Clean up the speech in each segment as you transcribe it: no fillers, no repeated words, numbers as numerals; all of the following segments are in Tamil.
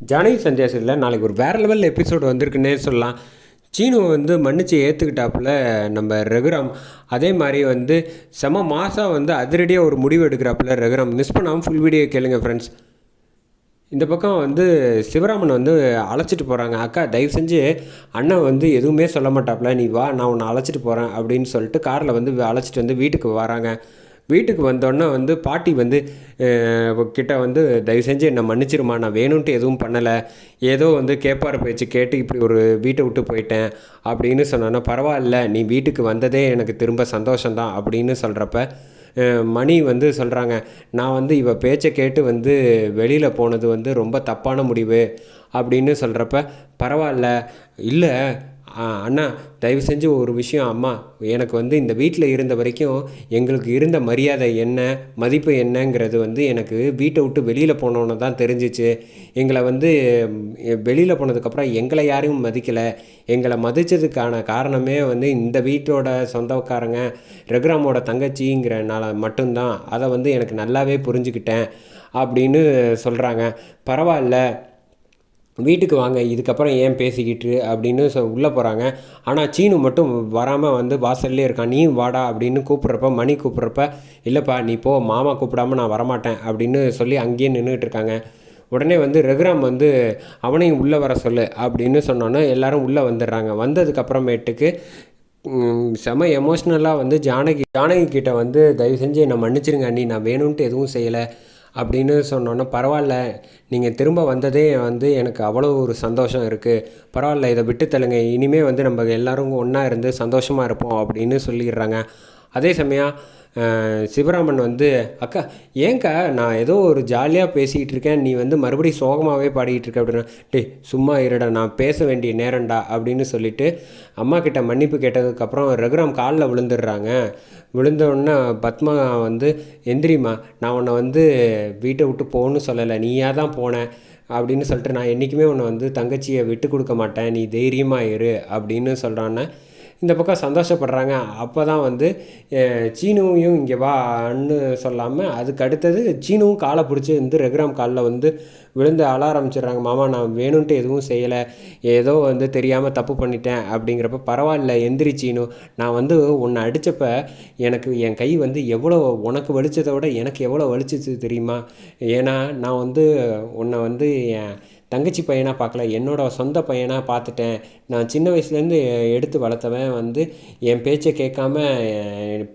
ஜானகி சந்தியாசில் நாளைக்கு ஒரு வேறு லெவல் எபிசோடு வந்திருக்குன்னே சொல்லலாம். சீனு வந்து மன்னிச்சு ஏற்றுக்கிட்டாப்புல நம்ம ரகுராம். அதே மாதிரி வந்து செம மாதம் வந்து அதிரடியாக ஒரு முடிவு எடுக்கிறாப்புல ரகுராம். மிஸ் பண்ணாமல் ஃபுல் வீடியோ கேளுங்க ஃப்ரெண்ட்ஸ். இந்த பக்கம் வந்து சிவராமன் வந்து அழைச்சிட்டு போகிறாங்க. அக்கா தயவு செஞ்சு அண்ணன் வந்து எதுவுமே சொல்ல மாட்டாப்புல, நீ வா நான் உன்னை அழைச்சிட்டு போகிறேன் அப்படின்னு சொல்லிட்டு காரில் வந்து அழைச்சிட்டு வந்து வீட்டுக்கு வராங்க. வீட்டுக்கு வந்தோடனே வந்து பாட்டி வந்து கிட்ட வந்து தயவு செஞ்சு என்னை மன்னிச்சிருமா, நான் வேணும்ன்ட்டு எதுவும் பண்ணலை, ஏதோ வந்து கேட்பார பேச்சு கேட்டு இப்படி ஒரு வீட்டை விட்டு போயிட்டேன் அப்படின்னு சொன்னோன்னா, பரவாயில்ல நீ வீட்டுக்கு வந்ததே எனக்கு திரும்ப சந்தோஷம்தான் அப்படின்னு சொல்கிறப்ப மணி வந்து சொல்கிறாங்க, நான் வந்து இவ பேச்சை கேட்டு வந்து வெளியில் போனது வந்து ரொம்ப தப்பான முடிவு அப்படின்னு சொல்கிறப்ப, பரவாயில்ல இல்லை அண்ணா தயவு செஞ்சு ஒரு விஷயம், அம்மா எனக்கு வந்து இந்த வீட்டில் இருந்த வரைக்கும் எங்களுக்கு இருந்த மரியாதை என்ன மதிப்பு என்னங்கிறது வந்து எனக்கு வீட்டை விட்டு வெளியில் போனோன்னு தான் தெரிஞ்சிச்சு. எங்களை வந்து வெளியில் போனதுக்கப்புறம் எங்களை யாரையும் மதிக்கலை. எங்களை மதித்ததுக்கான காரணமே வந்து இந்த வீட்டோட சொந்தக்காரங்க ரகுராமோட தங்கச்சிங்கிறனால மட்டும்தான். அதை வந்து எனக்கு நல்லாவே புரிஞ்சுக்கிட்டேன் அப்படின்னு சொல்கிறாங்க. பரவாயில்ல வீட்டுக்கு வாங்க, இதுக்கப்புறம் ஏன் பேசிக்கிட்டு அப்படின்னு உள்ளே போகிறாங்க. ஆனால் சீனு மட்டும் வராமல் வந்து வாசல்லே இருக்கான். நீயும் வாடா அப்படின்னு கூப்பிட்றப்ப மணி கூப்பிட்றப்ப, இல்லைப்பா நீ போ, மாமா கூப்பிடாமல் நான் வரமாட்டேன் அப்படின்னு சொல்லி அங்கேயே நின்றுட்டு இருக்காங்க. உடனே வந்து ரகுராம் வந்து அவனையும் உள்ளே வர சொல்லு அப்படின்னு சொன்னோன்னே எல்லோரும் உள்ளே வந்துடுறாங்க. வந்ததுக்கப்புறமேட்டுக்கு செம எமோஷ்னலாக வந்து ஜானகி கிட்ட வந்து தயவு செஞ்சு என்னை மன்னிச்சிருங்க அண்ணி, நான் வேணும்ன்ட்டு எதுவும் செய்யலை அப்படின்னு சொன்னோன்னே, பரவாயில்ல நீங்கள் திரும்ப வந்ததே வந்து எனக்கு அவ்வளோ ஒரு சந்தோஷம் இருக்குது, பரவாயில்ல இதை விட்டு தள்ளுங்க, இனிமேல் வந்து நம்ம எல்லோரும் ஒன்றா இருந்து சந்தோஷமாக இருப்போம் அப்படின்னு சொல்லிடுறாங்க. அதே சமயம் சிவராமன் வந்து, அக்கா ஏங்க்கா நான் ஏதோ ஒரு ஜாலியாக பேசிக்கிட்டு இருக்கேன், நீ வந்து மறுபடியும் சோகமாகவே பாடிக்கிட்டு இருக்க அப்படின்னா, டே சும்மா இருடா நான் பேச வேண்டிய நேரம்டா அப்படின்னு சொல்லிவிட்டு அம்மா கிட்ட மன்னிப்பு கேட்டதுக்கப்புறம் ரகுராம் காலில் விழுந்துடுறாங்க. விழுந்தோடனே பத்மா வந்து, எந்திரிம்மா நான் உன்னை வந்து வீட்டை விட்டு போகணுன்னு சொல்லலை, நீயாக தான் போனேன் அப்படின்னு சொல்லிட்டு, நான் என்றைக்குமே உன்னை வந்து தங்கச்சியை விட்டு கொடுக்க மாட்டேன், நீ தைரியமாக இரு அப்படின்னு சொல்கிறான்னு இந்த பக்கம் சந்தோஷப்படுறாங்க. அப்போ தான் வந்து சீனுவையும் இங்கே வான்னு சொல்லாமல் அதுக்கு அடுத்தது சீனுவும் காலை பிடிச்சி வந்து ரகுராம் காலில் வந்து விழுந்து அழ ஆரம்பிச்சிடுறாங்க. மாமா நான் வேணும்ன்ட்டு எதுவும் செய்யலை, ஏதோ வந்து தெரியாமல் தப்பு பண்ணிட்டேன் அப்படிங்கிறப்ப, பரவாயில்ல எந்திரி சீனு, நான் வந்து உன்னை அடித்தப்ப எனக்கு என் கை வந்து எவ்வளோ உனக்கு வலிச்சதை விட எனக்கு எவ்வளோ வலிச்சிச்சு தெரியுமா, ஏன்னா நான் வந்து உன்னை வந்து என் தங்கச்சி பையனாக பார்க்கல, என்னோடய சொந்த பையனாக பார்த்துட்டேன். நான் சின்ன வயசுலேருந்து எடுத்து வளர்த்தவன் வந்து என் பேச்சை கேட்காம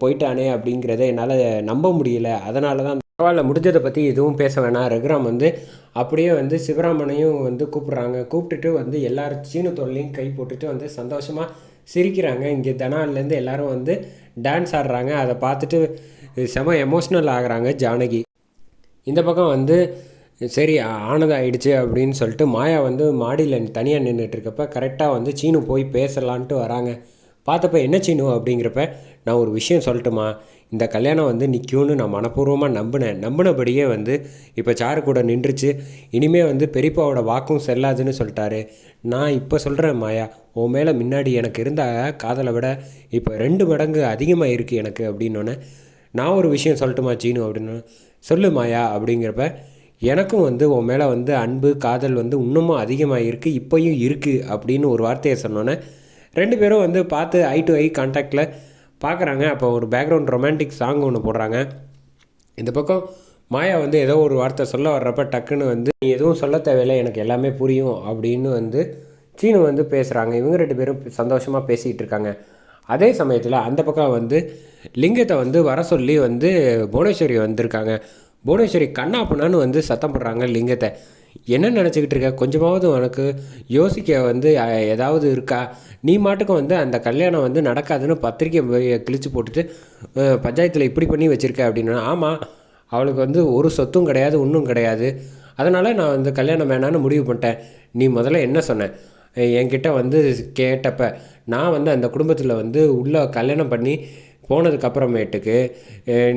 போயிட்டானே அப்படிங்கிறத என்னால் நம்ப முடியல. அதனால தான் பரவாயில்ல முடிஞ்சதை பற்றி எதுவும் பேச வேணாம். ரகுராம் வந்து அப்படியே வந்து சிவராமனையும் வந்து கூப்பிட்றாங்க. கூப்பிட்டுட்டு வந்து எல்லாரும் சீனு தோல்லையும் கை போட்டுட்டு வந்து சந்தோஷமாக சிரிக்கிறாங்க. இங்கே தனால்லேருந்து எல்லோரும் வந்து டான்ஸ் ஆடுறாங்க. அதை பார்த்துட்டு செம எமோஷ்னல் ஆகுறாங்க ஜானகி. இந்த பக்கம் வந்து சரி ஆனது ஆயிடுச்சு அப்படின்னு சொல்லிட்டு மாயா வந்து மாடியில் தனியாக நின்றுட்டுருக்கப்ப கரெக்டாக வந்து சீனு போய் பேசலான்ட்டு வராங்க. பார்த்தப்ப என்ன சீனு அப்படிங்கிறப்ப, நான் ஒரு விஷயம் சொல்லட்டுமா, இந்த கல்யாணம் வந்து நிற்கும்னு நான் மனப்பூர்வமாக நம்பினபடியே வந்து இப்போ சாரு கூட நின்றுச்சு. இனிமேல் வந்து பெரியப்பாவோட வாக்கும் செல்லாதுன்னு சொல்லிட்டாரு. நான் இப்போ சொல்கிறேன் மாயா, உன் மேலே முன்னாடி எனக்கு இருந்த காதலை விட இப்போ 2 மடங்கு அதிகமாக இருக்குது எனக்கு அப்படின்னோடனே, நான் ஒரு விஷயம் சொல்லட்டுமா சீனு அப்படின்னு, சொல்லு மாயா அப்படிங்கிறப்ப, எனக்கும் வந்து உன் மேலே வந்து அன்பு காதல் வந்து இன்னமும் அதிகமாக இருக்குது, இப்போயும் இருக்குது அப்படின்னு ஒரு வார்த்தையை சொன்னோன்னே 2 பேரும் வந்து பார்த்து ஐ டு ஐ கான்டாக்டில் பார்க்குறாங்க. அப்போ ஒரு பேக்ரவுண்ட் ரொமான்டிக் சாங் ஒன்று போடுறாங்க. இந்த பக்கம் மாயா வந்து ஏதோ ஒரு வார்த்தை சொல்ல வர்றப்ப டக்குன்னு வந்து, நீ எதுவும் சொல்ல தேவையில்லை எனக்கு எல்லாமே புரியும் அப்படின்னு வந்து சீனு வந்து பேசுகிறாங்க. இவங்க 2 பேரும் சந்தோஷமாக பேசிகிட்டு இருக்காங்க. அதே சமயத்தில் அந்த பக்கம் வந்து லிங்கத்தை வந்து வர சொல்லி வந்து புவனேஸ்வரி வந்திருக்காங்க. புவனேஸ்வரி கண்ணாப்புனான்னு வந்து சத்தம் போடுறாங்க லிங்கத்தை. என்ன நினச்சிக்கிட்டு இருக்க, கொஞ்சமாவது உனக்கு யோசிக்க வந்து ஏதாவது இருக்கா, நீ மாட்டுக்கு வந்து அந்த கல்யாணம் வந்து நடக்காதுன்னு பத்திரிக்கை கிழிச்சு போட்டுட்டு பஞ்சாயத்தில் இப்படி பண்ணி வச்சுருக்க அப்படின்னா, ஆமாம் அவளுக்கு வந்து ஒரு சொத்தும் கிடையாது ஒன்றும் கிடையாது, அதனால் நான் வந்து கல்யாணம் வேணான்னு முடிவு பண்ணிட்டேன். நீ முதல்ல என்ன சொன்ன என்கிட்ட வந்து கேட்டப்ப, நான் வந்து அந்த குடும்பத்தில் வந்து உள்ளே கல்யாணம் பண்ணி போனதுக்கப்புறமேட்டுக்கு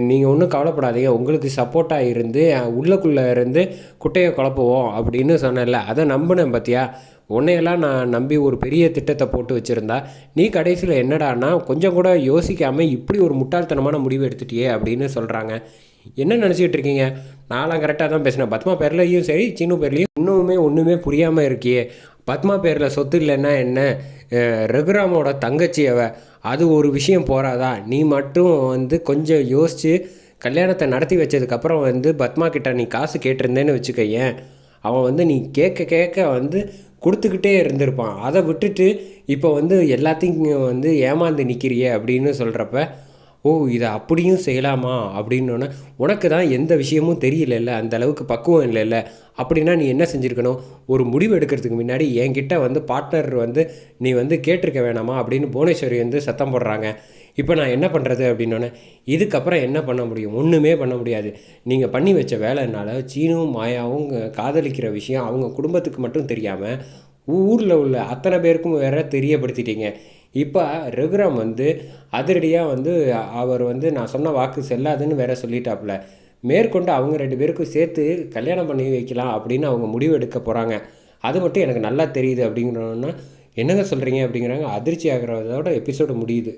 நீங்கள் ஒன்றும் கவலைப்படாதீங்க, உங்களுக்கு சப்போர்ட்டாக இருந்து உள்ளுக்குள்ளே இருந்து குட்டையை குழப்புவோம் அப்படின்னு சொன்னேன்ல, அதை நம்பினேன் பார்த்தியா, உன்னையெல்லாம் நான் நம்பி ஒரு பெரிய திட்டத்தை போட்டு வச்சுருந்தா நீ கடைசியில் என்னடான்னா கொஞ்சம் கூட யோசிக்காமல் இப்படி ஒரு முட்டாள்தனமான முடிவு எடுத்துட்டியே அப்படின்னு சொல்கிறாங்க. என்ன நினச்சிக்கிட்டு இருக்கீங்க, நான்லாம் கரெக்டாக தான் பேசினேன். பத்மா பேர்லையும் சரி சீனு பேர்லையும் இன்னுமே ஒன்றுமே புரியாமல் இருக்கியே. பத்மா பேரில் சொத்து இல்லைன்னா என்ன, ரகுராமோட தங்கச்சி அது ஒரு விஷயம் போகாதா? நீ மட்டும் வந்து கொஞ்சம் யோசித்து கல்யாணத்தை நடத்தி வச்சதுக்கப்புறம் வந்து பத்மா கிட்ட நீ காசு கேட்டிருந்தேன்னு வச்சுக்கயேன், அவன் வந்து நீ கேட்க கேட்க வந்து கொடுத்துக்கிட்டே இருந்திருப்பான். அதை விட்டுட்டு இப்போ வந்து எல்லாத்தையும் வந்து ஏமாந்து நிற்கிறியே அப்படின்னு சொல்கிறப்ப, ஓ இதை அப்படியும் செய்யலாமா அப்படின்னோடனே, உனக்கு தான் எந்த விஷயமும் தெரியலல்ல, அந்த அளவுக்கு பக்குவம் இல்லைல்ல, அப்படின்னா நீ என்ன செஞ்சுருக்கணும், ஒரு முடிவு எடுக்கிறதுக்கு முன்னாடி என்கிட்ட வந்து பார்ட்னர் வந்து நீ வந்து கேட்டிருக்க வேணாமா அப்படின்னு புவனேஸ்வரி வந்து சத்தம் போடுறாங்க. இப்போ நான் என்ன பண்ணுறது அப்படின்னோடனே, இதுக்கப்புறம் என்ன பண்ண முடியும், ஒன்றுமே பண்ண முடியாது. நீங்கள் பண்ணி வச்ச வேலைனால சீனும் மாயாவும் காதலிக்கிற விஷயம் அவங்க குடும்பத்துக்கு மட்டும் தெரியாமல் ஊரில் உள்ள அத்தனை பேருக்கும் வேற தெரியப்படுத்திட்டீங்க. இப்போ ரகுராம் வந்து அதிரடியாக வந்து அவர் வந்து நான் சொன்ன வாக்கு செல்லாதுன்னு வேற சொல்லிட்டாப்புல. மேற்கொண்டு அவங்க 2 பேருக்கும் சேர்த்து கல்யாணம் பண்ணி வைக்கலாம் அப்படின்னு அவங்க முடிவு எடுக்க போகிறாங்க. அது மட்டும் எனக்கு நல்லா தெரியுது அப்படிங்கிறோன்னா, என்னங்க சொல்கிறீங்க அப்படிங்கிறாங்க. அதிர்ச்சி ஆகிறதோட எபிசோடு முடியுது.